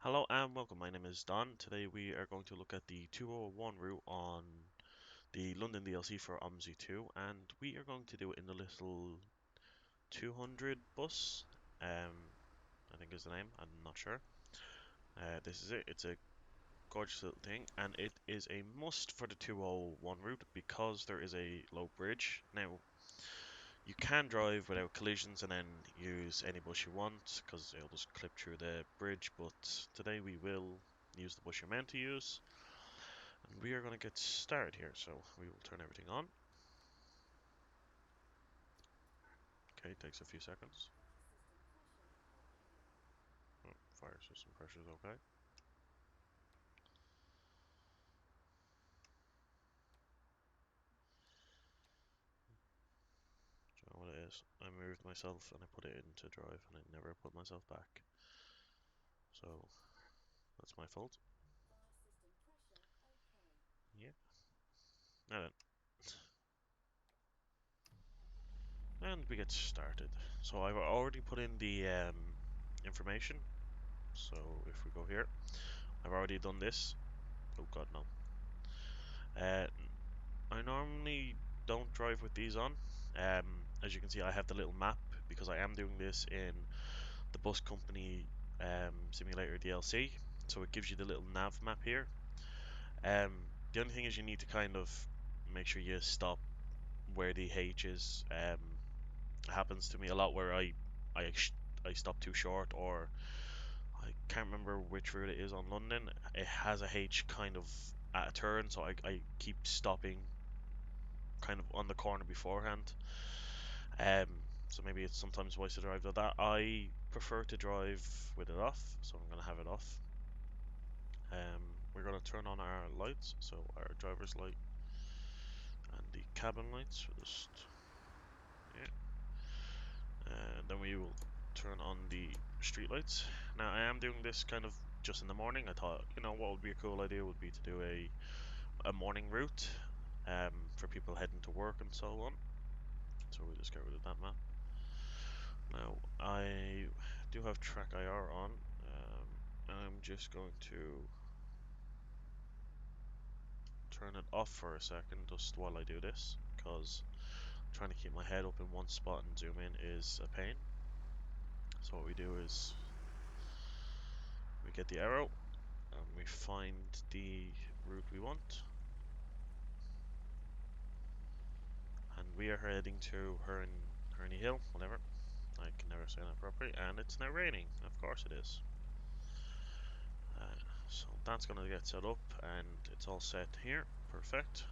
Hello and welcome. My name is Don. Today we are going to look at the 201 route on the London DLC for Omsi 2, and we are going to do it in the little 200 bus. I think is the name. I'm not sure. This is it. It's a gorgeous little thing, and it is a must for the 201 route because there is a low bridge. Now, you can drive without collisions and then use any bus you want because it'll just clip through the bridge, but today we will use the bus you're meant to use. And we are going to get started here, so we will turn everything on. Okay, takes a few seconds. Oh, fire system pressure is okay. Do you know what it is? I moved myself and I put it into drive and I never put myself back. So that's my fault. Yeah. Now then. And we get started. So I've already put in the information. So if we go here, I've already done this. Oh god, no. Uh, I normally don't drive with these on. As you can see, I have the little map because I am doing this in the bus company simulator DLC. So it gives you the little nav map here. Um, the only thing is you need to kind of make sure you stop where the H is. It happens to me a lot where I I stop too short, or I can't remember which route it is on London. It has a H kind of at a turn, so I keep stopping kind of on the corner beforehand. Um, so maybe it's sometimes wise to drive with that. I prefer to drive with it off, so I'm gonna have it off. We're gonna turn on our lights, so our driver's light and the cabin lights. We'll just yeah, and then we will turn on the street lights. Now I am doing this kind of just in the morning. I thought, what would be a cool idea would be to do a morning route, for people heading to work and so on. So we just get rid of that map. Now I do have track IR on. I'm just going to turn it off for a second just while I do this, because trying to keep my head up in one spot and zoom in is a pain. So what we do is we get the arrow and we find the route we want, and we are heading to Herney Hill, whatever. I can never say that properly, and it's now raining. Of course it is. So that's gonna get set up, and it's all set here. Perfect.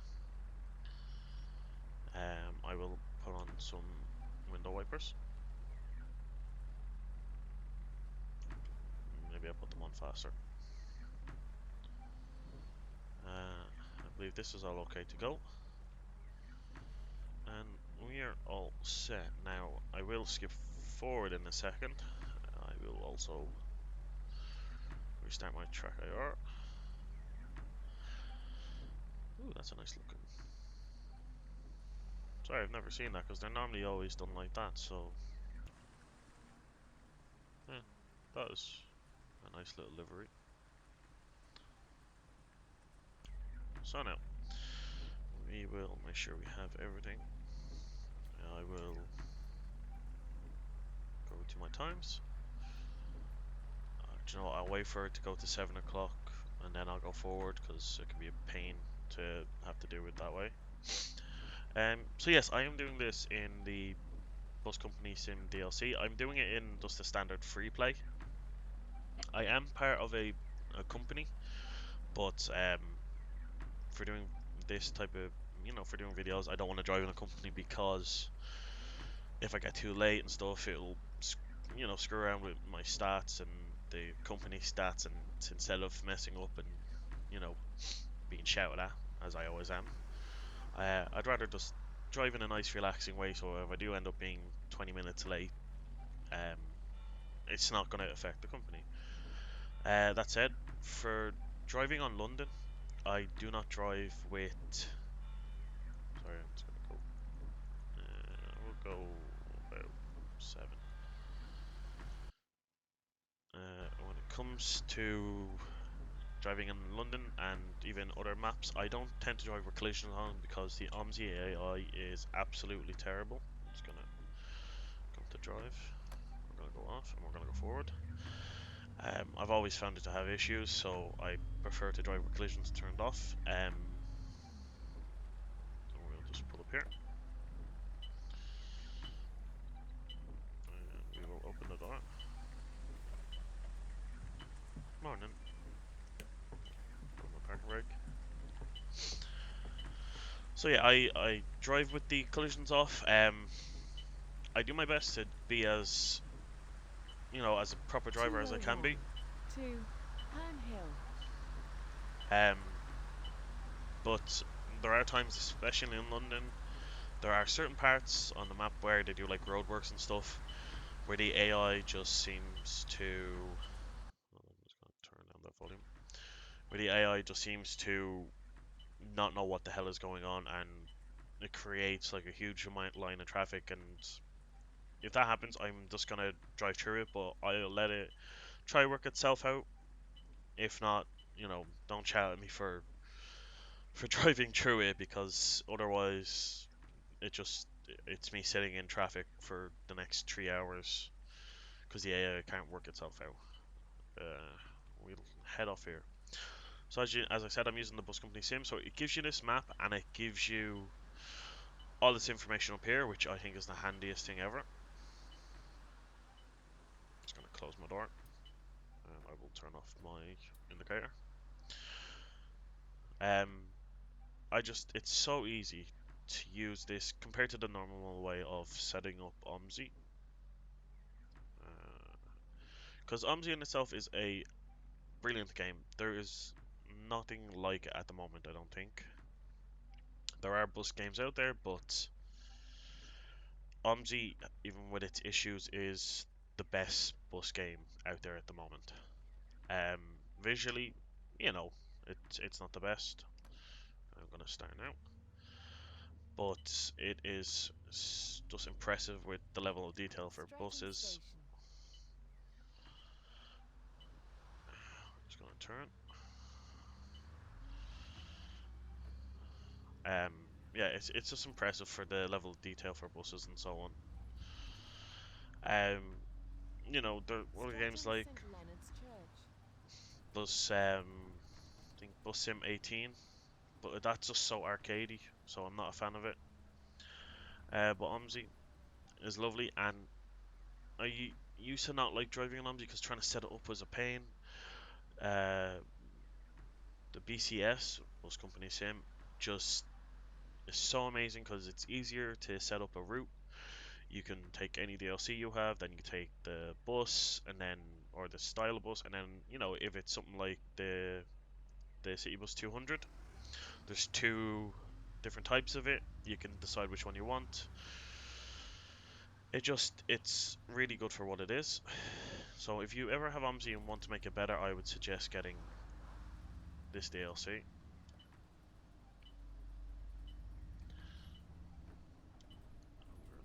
I will put on some window wipers. Maybe I'll put them on faster. I believe this is all okay to go. And we are all set. Now, I will skip forward in a second. I will also restart my track IR. Ooh, that's a nice looking. Sorry, I've never seen that because they're normally always done like that, so. Yeah, that is a nice little livery. So now, we will make sure we have everything. I will go to my times. Do you know what, I'll wait for it to go to 7 o'clock and then I'll go forward because it can be a pain to have to do it that way. So yes, I am doing this in the Bus Company Sim DLC. I'm doing it in just the standard free play. I am part of a company, but for doing this type of, for doing videos, I don't want to drive in a company because if I get too late and stuff, it'll, screw around with my stats and the company stats, and instead of messing up and, you know, being shouted at, as I always am, I'd rather just drive in a nice, relaxing way. So if I do end up being 20 minutes late, um, it's not going to affect the company. That said, for driving on London, I do not drive with. Sorry, I'm just gonna go. We'll go about 7. I want to comes to driving in London and even other maps, I don't tend to drive with collisions on because the Omsi AI is absolutely terrible. I'm just gonna come to drive. We're gonna go off and we're gonna go forward. I've always found it to have issues, so I prefer to drive with collisions turned off. We'll just pull up here and we will open the door. Morning. Put my parking brake. So yeah, I drive with the collisions off. I do my best to be as as a proper driver as I can 201 be. to Herne Hill. Um, but there are times, especially in London, there are certain parts on the map where they do like roadworks and stuff, where the AI just seems to. I'm just gonna turn down that volume. Where the AI just seems to not know what the hell is going on, and it creates like a huge line of traffic. And if that happens, I'm just gonna drive through it, but I'll let it try work itself out. If not, don't shout at me for driving through it because otherwise it's me sitting in traffic for the next 3 hours because the AI can't work itself out. We'll head off here. So as I said, I'm using the bus company sim, so it gives you this map and it gives you all this information up here, which I think is the handiest thing ever. Just gonna close my door and I will turn off my indicator. Um, it's so easy to use this compared to the normal way of setting up Omsi. Because Omsi in itself is a brilliant game. There is nothing like it at the moment, I don't think. There are bus games out there, but Omsi, even with its issues, is the best bus game out there at the moment. Um, Visually, it's not the best. I'm gonna start now, but it is just impressive with the level of detail for Streatham buses. Station. I'm just gonna turn. Um, yeah, it's just impressive for the level of detail for buses and so on. There are other games Streatham like St Leonard's Church. I think Bus Sim 18, but that's just so arcadey, so I'm not a fan of it. But Omsi is lovely, and used to not like driving an Omsi because trying to set it up was a pain. Uh, the BCS, Bus Company Sim, just is so amazing because it's easier to set up a route. You can take any DLC you have, then you can take the bus, and then or the style of bus, and then if it's something like the City Bus 200, there's two different types of it. You can decide which one you want. It's really good for what it is. So if you ever have OMSI and want to make it better, I would suggest getting this DLC. We're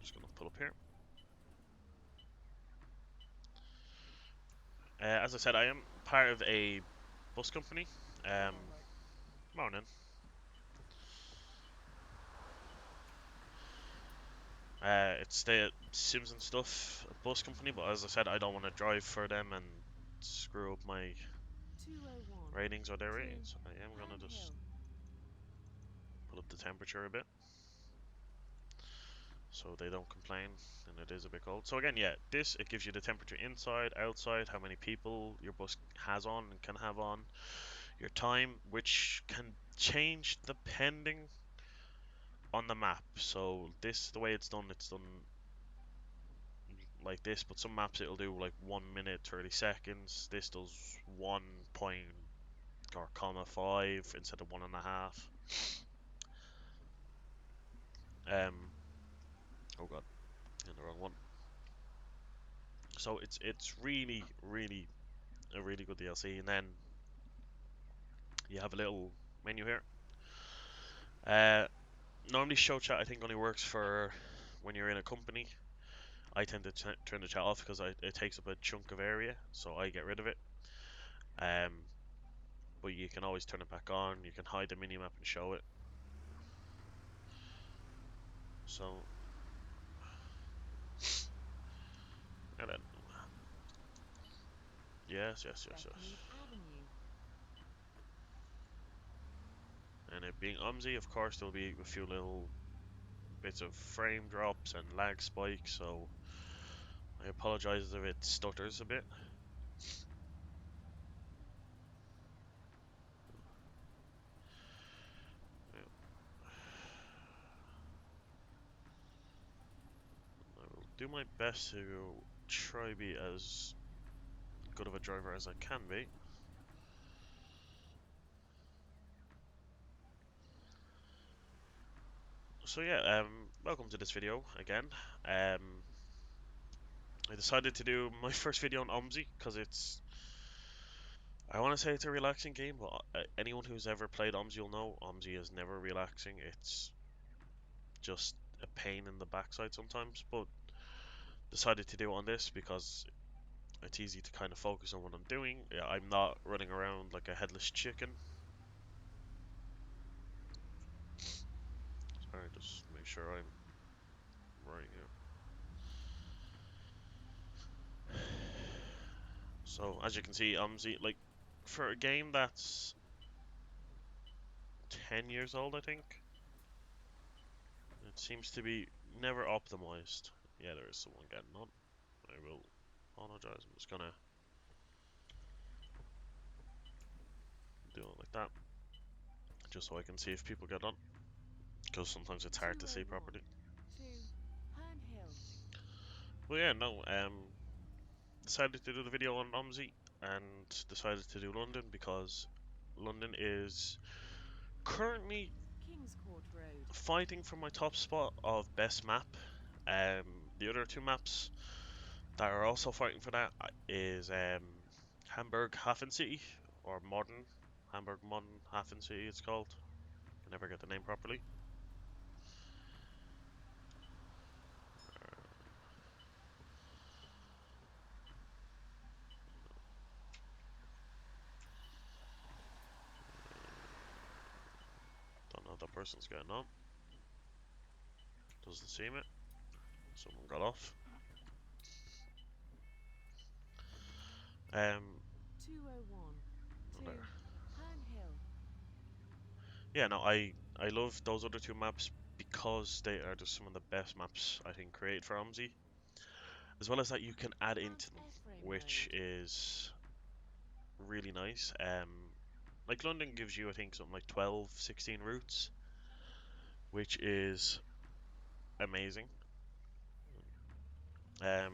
just gonna pull up here. As I said, I am part of a bus company. Um, Morning. It's the Sims and Stuff bus company, but as I said, I don't want to drive for them and screw up my 201 ratings or their to ratings. I am gonna Herne just Hill. put up the temperature a bit so they don't complain, and it is a bit cold. So again, yeah, it gives you the temperature inside, outside, how many people your bus has on and can have on, your time, which can change depending on the map. So the way it's done like this, but some maps it'll do like 1 minute 30 seconds. This does 1 point or comma 5 instead of 1.5. Um, oh god, in the wrong one. So it's really a really good DLC, and then you have a little menu here. Uh, Normally show chat I think only works for when you're in a company. I tend to turn the chat off because it takes up a chunk of area, so I get rid of it. but you can always turn it back on. You can hide the minimap and show it. So, and then, yes. Bethany Avenue. And it being Omsi, of course, there'll be a few little bits of frame drops and lag spikes, so I apologize if it stutters a bit. I will do my best to try be as good of a driver as I can be. So yeah, welcome to this video again. I decided to do my first video on Omsi because I want to say it's a relaxing game, but anyone who's ever played Omsi will know Omsi is never relaxing. It's just a pain in the backside sometimes, but decided to do it on this because it's easy to kind of focus on what I'm doing. Yeah, I'm not running around like a headless chicken. Sorry, just make sure I'm right here. So as you can see, like for a game that's 10 years old, I think, it seems to be never optimized. Yeah, there is someone getting on. I will apologize. I'm just gonna do it like that, just so I can see if people get on, because sometimes it's hard to see 201 properly. to Herne Hill. Well, yeah, no, decided to do the video on Omsi and decided to do London because London is currently Kings Court Road. fighting for my top spot of best map. Um, the other two maps that are also fighting for that is Hamburg Hafen City, or Modern Hamburg Modern Hafen City. It's called. I never get the name properly. Don't know if that person's getting on. Doesn't seem it. Someone got off. Um, 201 to there. Herne Hill. Yeah, no, I love those other two maps because they are just some of the best maps I think created for Omsi. As well as that, you can add Mount into them, Ephraim which Road. is really nice. Like London gives you, I think, something like 12, 16 routes, which is amazing. Um,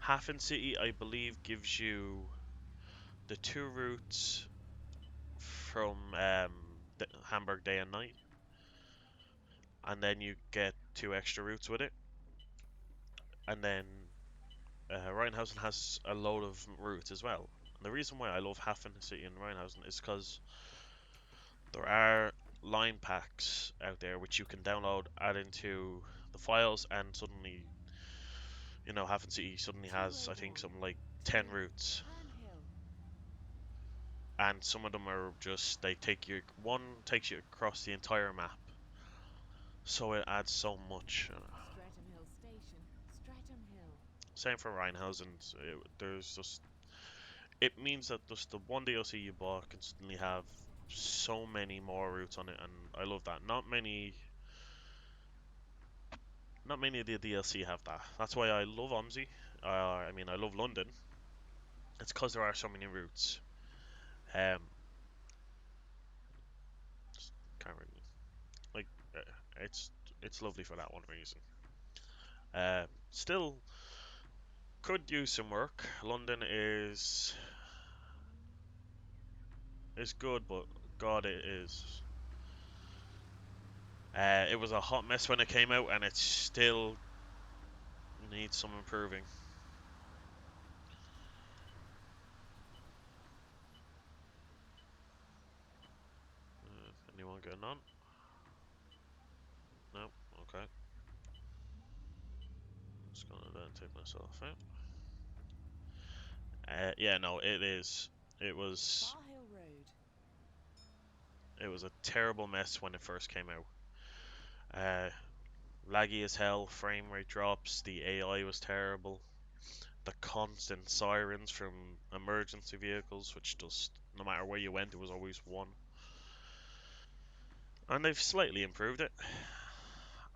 Hafen City, I believe, gives you the two routes from Hamburg Day and Night, and then you get two extra routes with it. And then Rheinhausen has a load of routes as well. And the reason why I love Hafen City and Rheinhausen is because there are line packs out there which you can download, add into the files, and suddenly, Hafen City suddenly has, I think, 201 something like to 10 routes. Herne Hill. And some of them are just, they take you, one takes you across the entire map. So it adds so much. Streatham Hill Station. Streatham Hill. Same for Rheinhausen. It means that just the one DLC you bought can suddenly have so many more routes on it, and I love that. Not many of the DLC have that. That's why I love Omsi. I love London. It's because there are so many routes. Um, just can't really like. It's it's lovely for that one reason. Still could use some work. London is good, but God, it is. It was a hot mess when it came out, and it still needs some improving. Anyone getting on? No. Okay. Just gonna then take myself out. Yeah, no, it is. It was Bar Hill Road. it was a terrible mess when it first came out. Uh, Laggy as hell, frame rate drops, the AI was terrible, the constant sirens from emergency vehicles, which just no matter where you went, there was always one. And they've slightly improved it.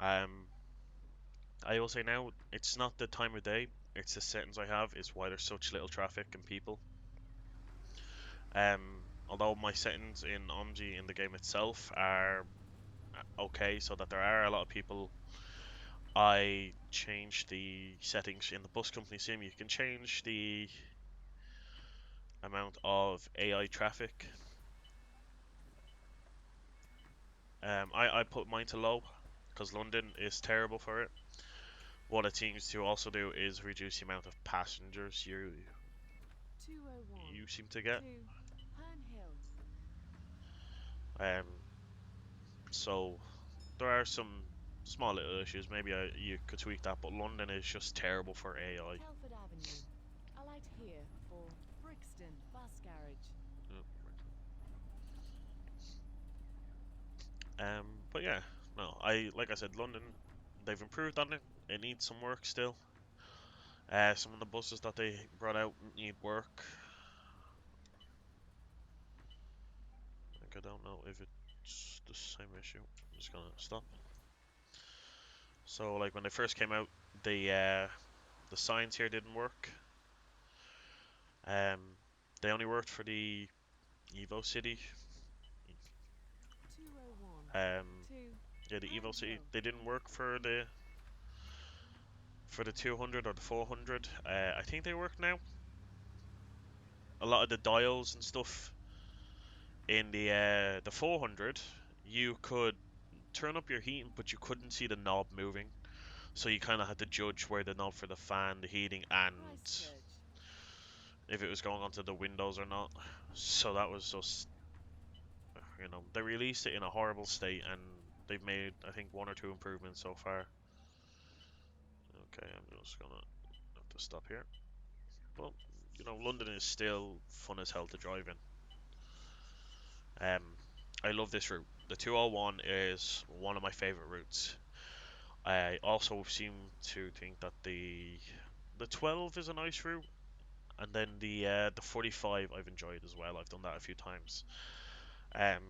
Um, I will say now, it's not the time of day, it's the settings I have, is why there's such little traffic and people. Although my settings in Omsi in the game itself are okay, so that there are a lot of people, I changed the settings in the bus company sim. You can change the amount of AI traffic. I put mine to low because London is terrible for it. What it seems to also do is reduce the amount of passengers you 201. seem to get. 2. Herne Hill. Um, so there are some small little issues. Maybe you could tweak that, but London is just terrible for AI. Telford Avenue. Alight here for Brixton Bus Garage. But yeah, no, I like I said, London, they've improved on it. It needs some work still. Some of the buses that they brought out need work. Like I don't know if it's the same issue. I'm just gonna stop. So like when they first came out, the signs here didn't work. Um, they only worked for the Evo City. 201. Um, 2. yeah, the Herne Evo City. Hill. They didn't work for the 200 or the 400. I think they work now. A lot of the dials and stuff in the 400, you could turn up your heating, but you couldn't see the knob moving. So you kind of had to judge where the knob for the fan, the heating, and Christchurch. if it was going onto the windows or not. So that was just, they released it in a horrible state, and they've made, I think, one or two improvements so far. Okay, I'm just gonna have to stop here. Well, London is still fun as hell to drive in. I love this route. The 201 is one of my favorite routes. I also seem to think that the 12 is a nice route, and then the 45 I've enjoyed as well. I've done that a few times. Um,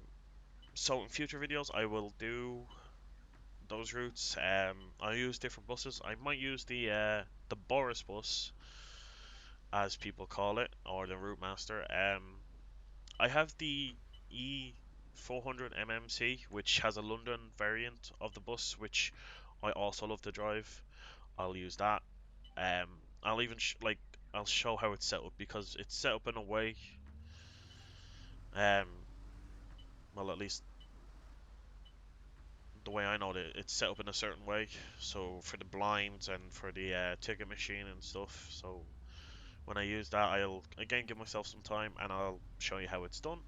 so in future videos I will do those routes. I'll use different buses. I might use the Boris bus, as people call it, or the Route Master. I have the E400 MMC, which has a London variant of the bus, which I also love to drive. I'll use that. Um, I'll even I'll show how it's set up because it's set up in a way. Um, well, at least the way I know it, it's set up in a certain way. So for the blinds and for the ticket machine and stuff. So when I use that, I'll again give myself some time and I'll show you how it's done.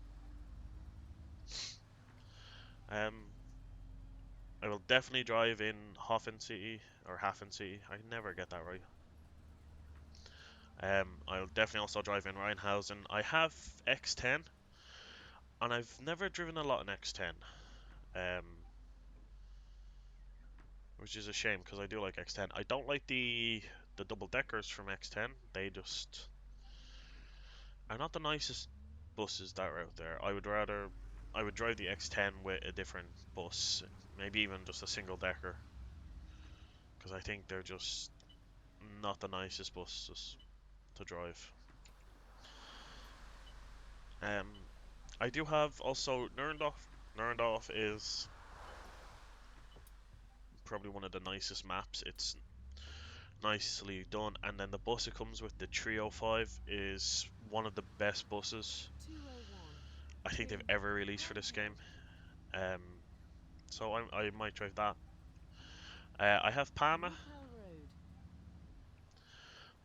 Um, I will definitely drive in Hoffen City or Hafen City. I never get that right. I'll definitely also drive in Rheinhausen. I have X10, and I've never driven a lot in X10, um, which is a shame because I do like X10. I don't like the double deckers from X10. They just are not the nicest buses that are out there. I would drive the X10 with a different bus, maybe even just a single decker, because I think they're just not the nicest buses to drive. Um, I do have also Nurendorf. Nurendorf is probably one of the nicest maps. It's nicely done, and then the bus it comes with, the 305, is one of the best buses 201. I think 2. they've ever released for Herne this game. Hill. Um, so I might drive that. I have Parma, Rupel Road.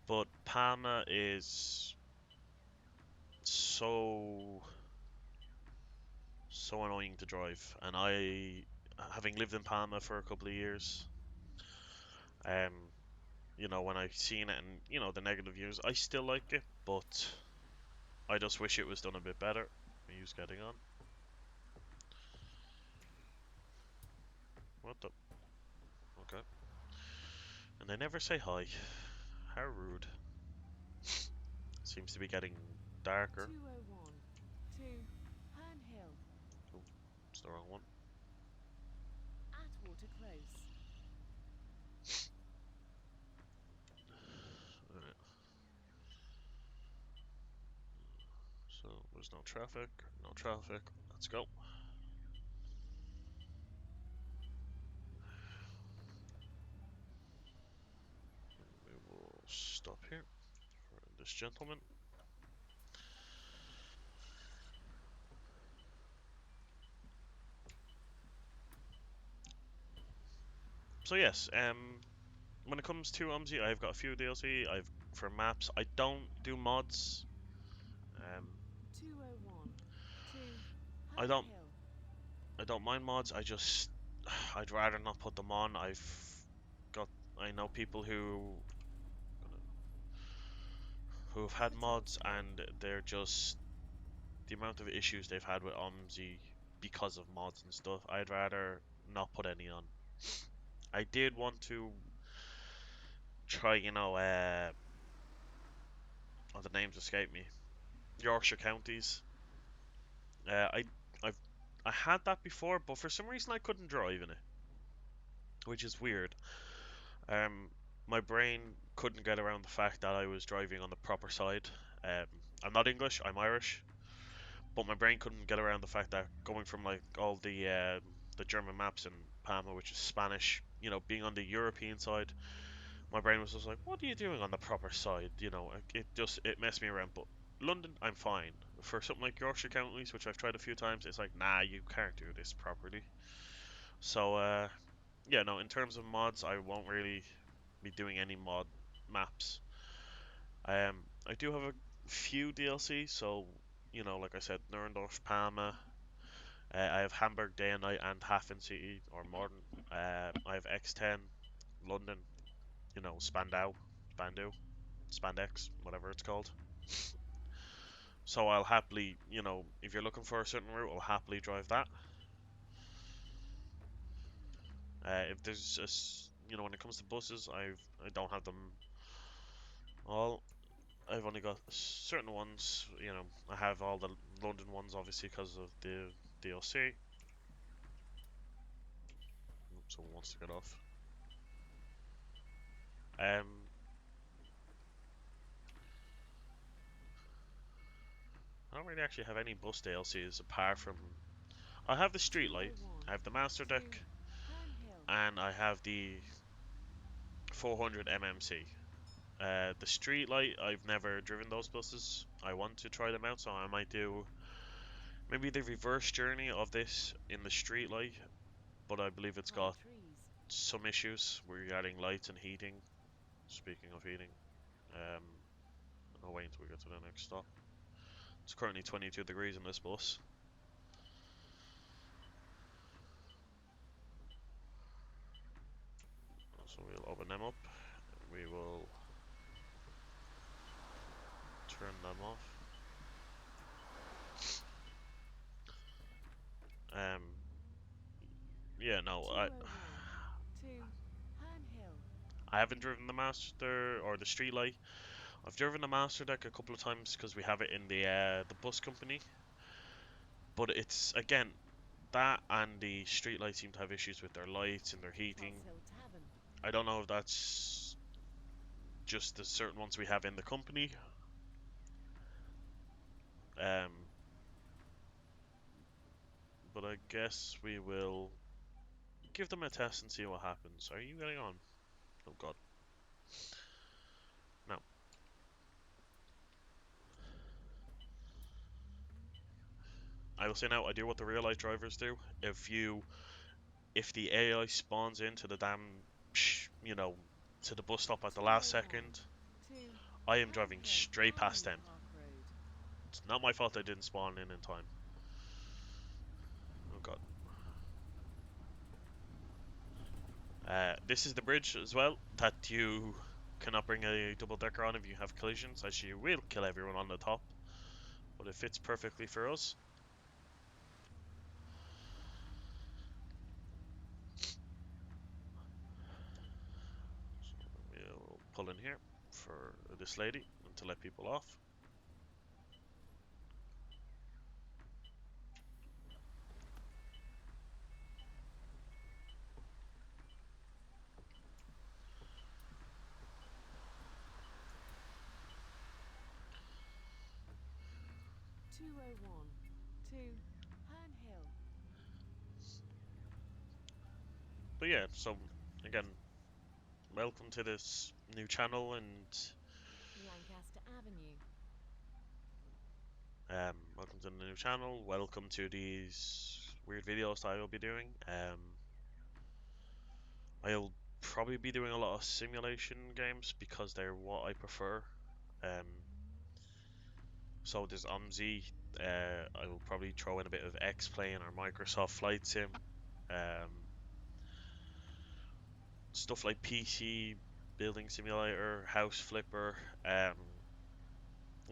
but Parma is so so annoying to drive, and having lived in Parma for a couple of years, um, when I've seen it and the negative views, I still like it, but I just wish it was done a bit better. Who's getting on? What the? Okay. And they never say hi. How rude. Seems to be getting darker. 201 to Herne Hill. Oh, it's the wrong one. Atwater Close. Alright, so there's no traffic. No traffic. Let's go. We will stop here for this gentleman. So yes, when it comes to Omsi, I've got a few DLC. I've for maps. I don't do mods. Um, 201 to I Herne don't Hill. I don't mind mods. I'd rather not put them on. Got I know people who've had mods Potential. and they're just the amount of issues they've had with Omsi because of mods and stuff. I'd rather not put any on. I did want to try, oh, the names escape me. Yorkshire counties. Uh, I I've I had that before, but for some reason I couldn't drive in it, which is weird. Um, my brain couldn't get around the fact that I was driving on the proper side. Um, I'm not English, I'm Irish, but my brain couldn't get around the fact that going from like all the German maps in Palma, which is Spanish, being on the European side, my brain was just like, "What are you doing on the proper side?" It messed me around. But London, I'm fine. For something like Yorkshire counties, which I've tried a few times, it's like, nah, you can't do this properly. So, yeah, no. In terms of mods, I won't really be doing any mod maps. I do have a few DLC, so like I said, Nurendorf, Palma. I have Hamburg Day and Night and Hafen City or Morden. I have X10, London. Spandau, Spandex, whatever it's called. So I'll happily, if you're looking for a certain route, I'll happily drive that. If there's when it comes to buses, I don't have them all. I've only got certain ones. I have all the London ones, obviously, because of the DLC. Someone wants to get off. Um, I don't really actually have any bus DLCs apart from I have the Streetlight, 201 I have the Master to Deck, Herne Hill. and I have the 400 MMC. The Streetlight, I've never driven those buses. I want to try them out, so I might do maybe the reverse journey of this in the Streetlight, but I believe it's High got trees. some issues regarding lights and heating. Speaking of heating, um, I'll wait until we get to the next stop. It's currently 22 degrees in this bus. So we'll open them up. We will turn them off. Um, yeah, no, 201 to Herne Hill. I haven't driven the Master or the Streetlight. I've driven the Master Deck a couple of times because we have it in the bus company. But it's again that and the Streetlight seem to have issues with their lights and their heating. Tulse Hill Tavern. I don't know if that's just the certain ones we have in the company. Um, but I guess we will give them a test and see what happens. Are you getting on? Oh God, no. I will say now, I do what the real life drivers do. If the AI spawns into the damn, you know, to the bus stop at the last 201 second, to I am Herne driving Hill straight past Army them. Park Road. It's not my fault I didn't spawn in time. Oh God. This is the bridge as well that you cannot bring a double decker on if you have collisions, as you will kill everyone on the top. but it fits perfectly for us. We'll pull in here for this lady and to let people off. 201 to Herne Hill. But yeah, so again, welcome to this new channel, and Lancaster Avenue. welcome to the new channel. Welcome to these weird videos that I will be doing. I'll probably be doing a lot of simulation games because they're what I prefer. Um, so there's Omsi. I will probably throw in a bit of X-Plane or Microsoft Flight Sim. Um, Stuff like PC Building Simulator, House Flipper. I'm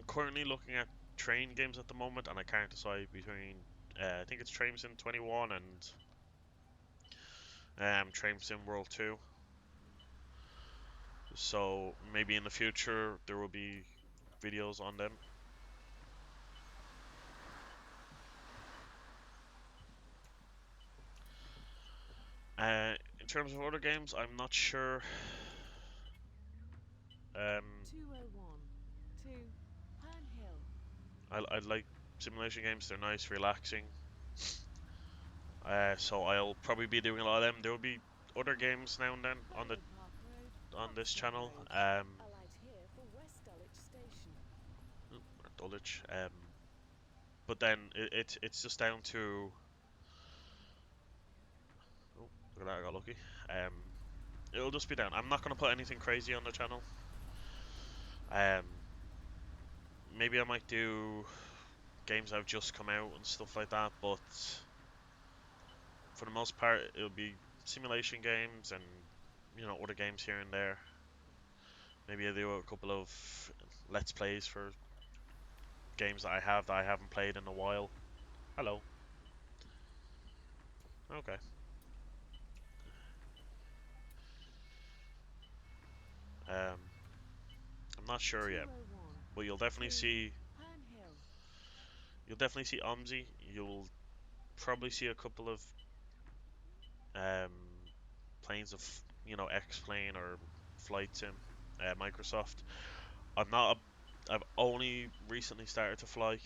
currently looking at train games at the moment, and I can't decide between. I think it's Train Sim 21 and Train Sim World 2. So maybe in the future there will be videos on them. In terms of other games, I'm not sure. Um, 201 to Herne Hill. I like simulation games. They're nice, relaxing. So I'll probably be doing a lot of them. There will be other games now and then Barrow Park Road, on this Oxford channel. Road. Alight here for West Dulwich Station. Or Dulwich. But then it's just down to. Oh, look at that! I got lucky. Um, it'll just be down. I'm not gonna put anything crazy on the channel. Um, Maybe I might do games that have just come out and stuff like that, but for the most part, it'll be simulation games and other games here and there. Maybe I'll do a couple of let's plays for games that I haven't played in a while. Hello. Okay. Um, I'm not sure yet, 201 but to Herne Hill. you'll definitely see Omsi. You'll probably see a couple of um, planes of X-Plane or Flight Sim, Microsoft. I'm not. I've only recently started to fly,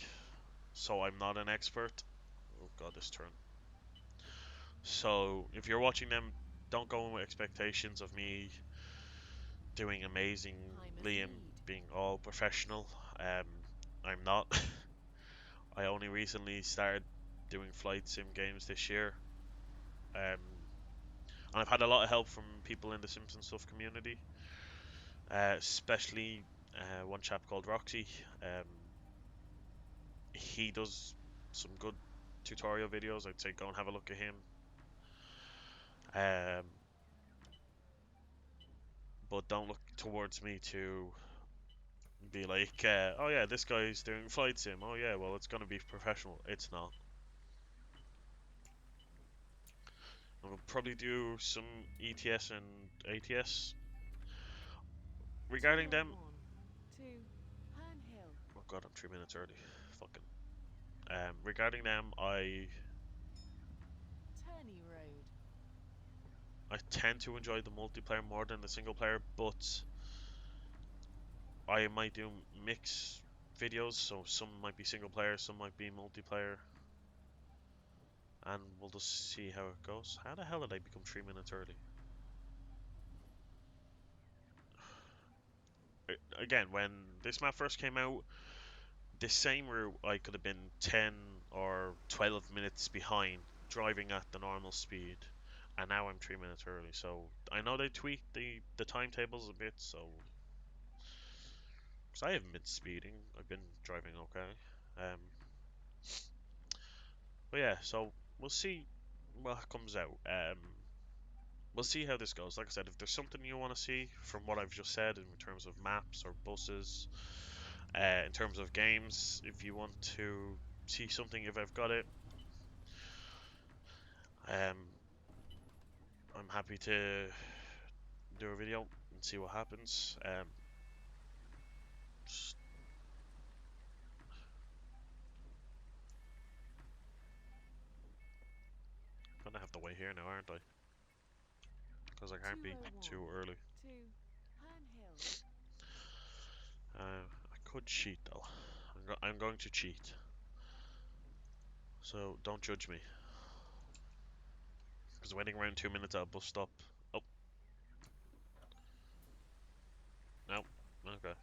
so I'm not an expert. Oh god, this turn. So if you're watching them, don't go in with expectations of me doing Hymus amazingly and Lead. being all professional. Um, I'm not. I only recently started doing flight sim games this year. Um, and I've had a lot of help from people in the Simpsons stuff community, especially one chap called Roxy. He does some good tutorial videos. I'd say go and have a look at him. Um, but don't look towards me to be like, oh yeah, this guy's doing flight sim. Oh yeah, well it's gonna be professional. It's not. I'll probably do some ETS and ATS. Regarding them, 201 to Herne Hill. oh god, I'm 3 minutes early. Fucking. Regarding them, Turney Road. I tend to enjoy the multiplayer more than the single player, but I might do mix videos, so some might be single player, some might be multiplayer, and we'll just see how it goes. How the hell did I become 3 minutes early? Again, when this map first came out, the same route I could have been 10 or 12 minutes behind driving at the normal speed, and now I'm 3 minutes early. So I know they tweaked the timetables a bit, so because I haven't been speeding, I've been driving okay. Um, but yeah, so we'll see what comes out. We'll see how this goes. Like I said, if there's something you want to see from what I've just said in terms of maps or buses, In terms of games, if you want to see something, if I've got it, um, I'm happy to do a video and see what happens. Just gonna have to wait here now, aren't I? Because I can't be 201 too early. to Herne Hill. I could cheat though. I'm going to cheat. So don't judge me. Because waiting around 2 minutes at a bus stop. Oh, no. Okay.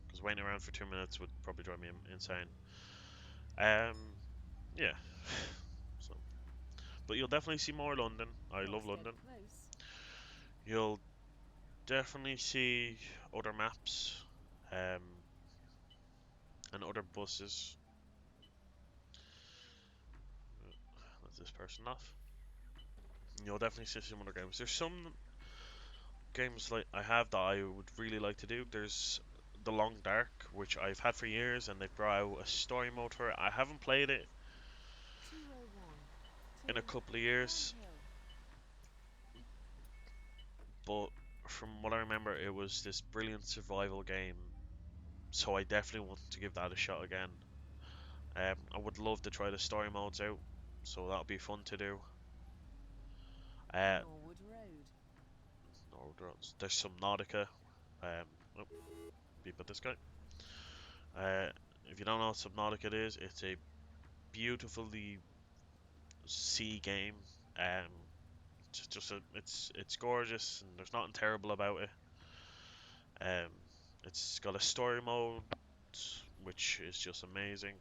Because waiting around for 2 minutes would probably drive me insane. Um, yeah. So, but you'll definitely see more London. I Not love dead London. close. You'll definitely see other maps, um, and other buses. Let this person off. You'll definitely see some other games. There's some games like I have that I would really like to do. There's The Long Dark, which I've had for years, and they've brought out a story mode for it. I haven't played it 201 in a to couple of Herne years, Hill. but from what I remember, it was this brilliant survival game. So I definitely want to give that a shot again. I would love to try the story modes out, so that'll be fun to do. Uh, Norwood Road. no, there's some Nautica. Um, oh, beep at this guy. Uh, if you don't know what Subnautica is, it's a beautifully sea game. Um, it's gorgeous and there's nothing terrible about it. Um, it's got a story mode which is just amazing.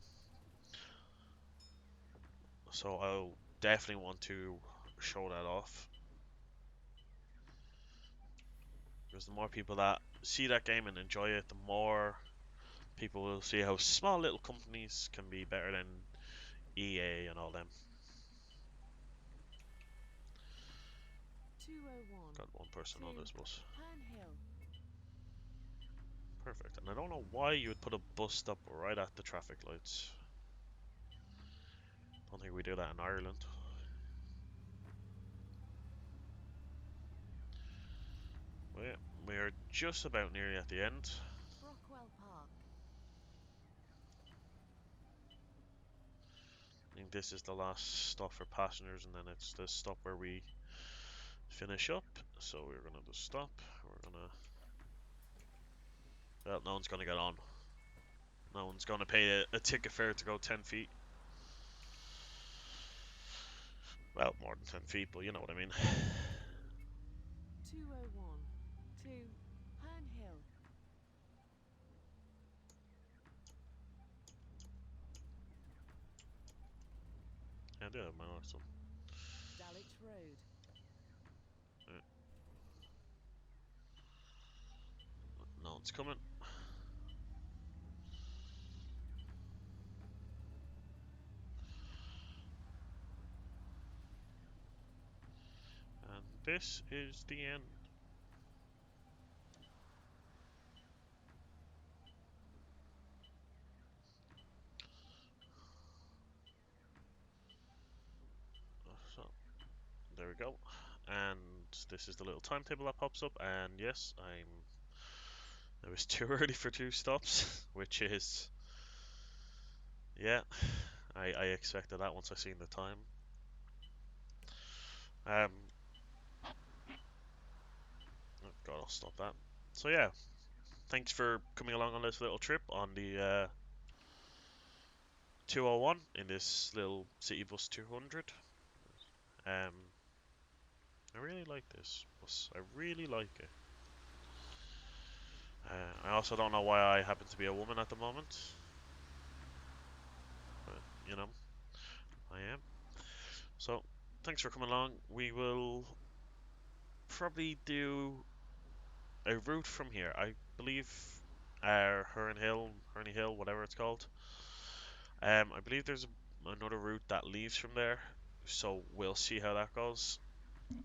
So I'll definitely want to show that off because the more people that see that game and enjoy it, the more people will see how small little companies can be better than EA and all them. 201 Got one person to on this bus. Herne Hill. Perfect. And I don't know why you would put a bus stop right at the traffic lights. Don't think we do that in Ireland. Well, we're just about nearly at the end. Brockwell Park. I think this is the last stop for passengers, and then it's the stop where we finish up. So we're gonna just stop. We're gonna. Well, no one's gonna get on. No one's gonna pay a ticket fare to go 10 feet. Well, more than 10 feet, but you know what I mean. 201 to Herne Hill. Yeah, I do have my last one. Dulwich Road. Right. No one's coming. And this is the end. So there we go. And this is the little timetable that pops up. And yes, it was too early for two stops, which is yeah. I expected that once I seen the time. Um, oh God, I'll stop that. So yeah, thanks for coming along on this little trip on the 201 in this little City Bus 200. Um, I really like this bus. I really like it. I also don't know why I happen to be a woman at the moment, but you know, I am. So, thanks for coming along. We will probably do a route from here. I believe Herne Hill, whatever it's called. I believe there's another route that leaves from there, so we'll see how that goes,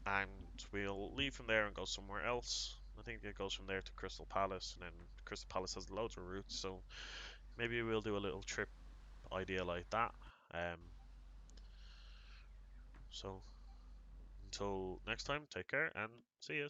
and we'll leave from there and go somewhere else. I think it goes from there to Crystal Palace, and then Crystal Palace has loads of routes. So maybe we'll do a little trip idea like that. Um, so until next time, take care and see you.